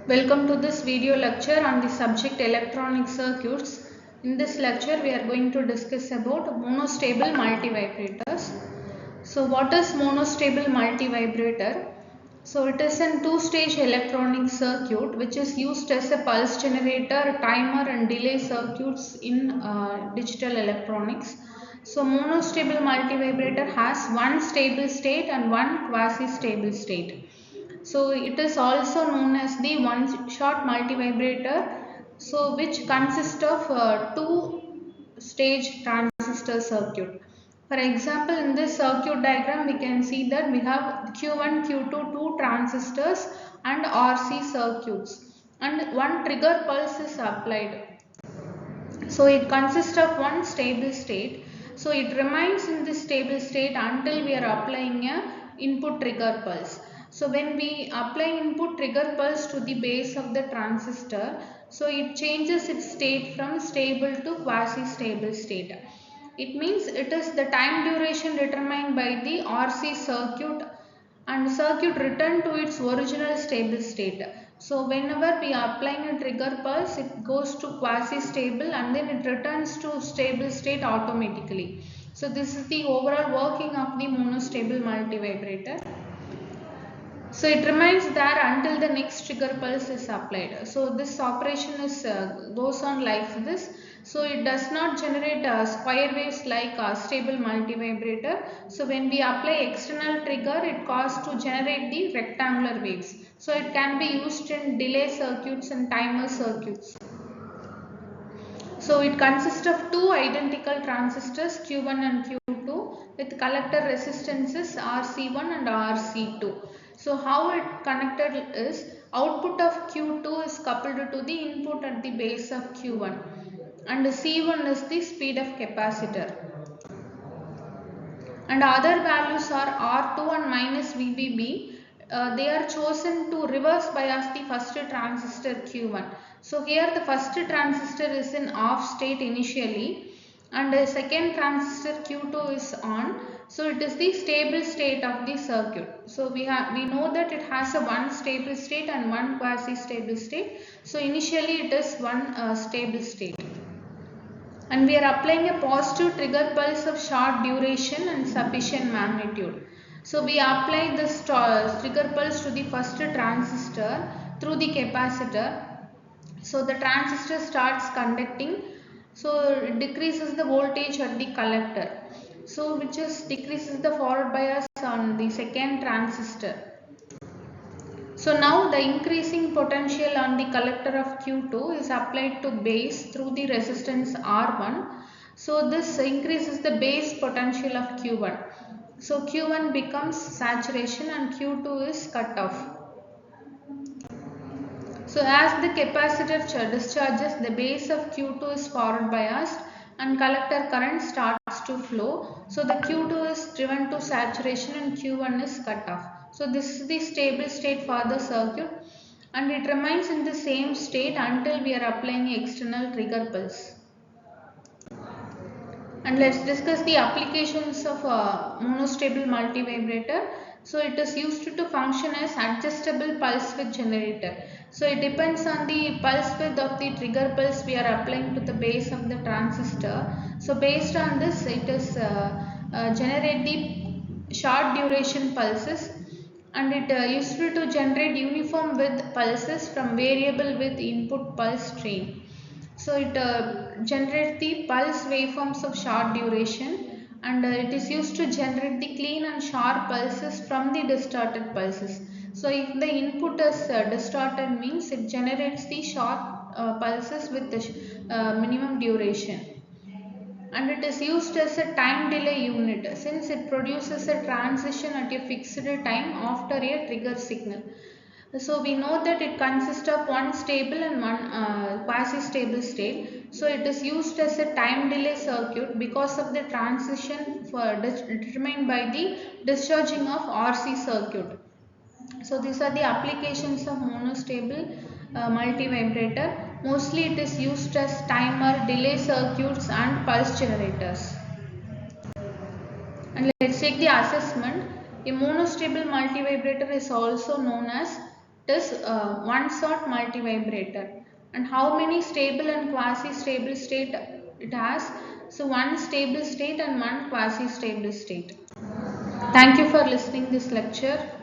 Welcome to this video lecture on the subject electronic circuits. In this lecture we are going to discuss about monostable multivibrators. So what is monostable multivibrator? So it is a two-stage electronic circuit which is used as a pulse generator, timer and delay circuits in digital electronics. So monostable multivibrator has one stable state and one quasi-stable state. So it is also known as the one-shot multivibrator, so which consists of two-stage transistor circuit. For example, in this circuit diagram, we can see that we have Q1, Q2, two transistors and RC circuits, and one trigger pulse is applied. So it consists of one stable state. So it remains in this stable state until we are applying a input trigger pulse. So when we apply input trigger pulse to the base of the transistor, so it changes its state from stable to quasi-stable state. It means it is the time duration determined by the RC circuit and circuit return to its original stable state. So whenever we are applying a trigger pulse, it goes to quasi-stable and then it returns to stable state automatically. So this is the overall working of the monostable multivibrator. So it remains there until the next trigger pulse is applied. So this operation is goes on like this. So it does not generate square waves like a stable multivibrator. So when we apply external trigger, it causes to generate the rectangular waves. So it can be used in delay circuits and timer circuits. So it consists of two identical transistors Q1 and Q2 with collector resistances RC1 and RC2. So how it connected is output of Q2 is coupled to the input at the base of Q1 and C1 is the speed of capacitor. And other values are R2 and minus VBB. They are chosen to reverse bias the first transistor Q1. So here the first transistor is in off state initially and the second transistor Q2 is on. So it is the stable state of the circuit. So we know that it has a one stable state and one quasi stable state. So initially it is one stable state. And we are applying a positive trigger pulse of short duration and sufficient magnitude. So we apply this trigger pulse to the first transistor through the capacitor. So the transistor starts conducting. So it decreases the voltage at the collector. So which is decreases the forward bias on the second transistor. So now the increasing potential on the collector of Q2 is applied to base through the resistance R1. So this increases the base potential of Q1. So Q1 becomes saturation and Q2 is cut off. So as the capacitor discharges, the base of Q2 is forward biased and collector current starts to flow. So the Q2 is driven to saturation and Q1 is cut off. So this is the stable state for the circuit and it remains in the same state until we are applying external trigger pulse. And let's discuss the applications of monostable multivibrator. So it is used to function as adjustable pulse width generator. So it depends on the pulse width of the trigger pulse we are applying to the base of the transistor. So based on this, it is generate the short duration pulses and it useful to generate uniform width pulses from variable width input pulse stream. So it generates the pulse waveforms of short duration and it is used to generate the clean and sharp pulses from the distorted pulses. So if the input is distorted means it generates the short pulses with the minimum duration. And it is used as a time delay unit since it produces a transition at a fixed time after a trigger signal. So we know that it consists of one stable and one quasi-stable state. So it is used as a time delay circuit because of the transition determined by the discharging of RC circuit. So these are the applications of monostable multivibrator. Mostly it is used as timer, delay circuits and pulse generators. And let's take the assessment. A monostable multivibrator is also known as It is a one-shot multivibrator. And how many stable and quasi-stable state it has? So one stable state and one quasi-stable state. Thank you for listening this lecture.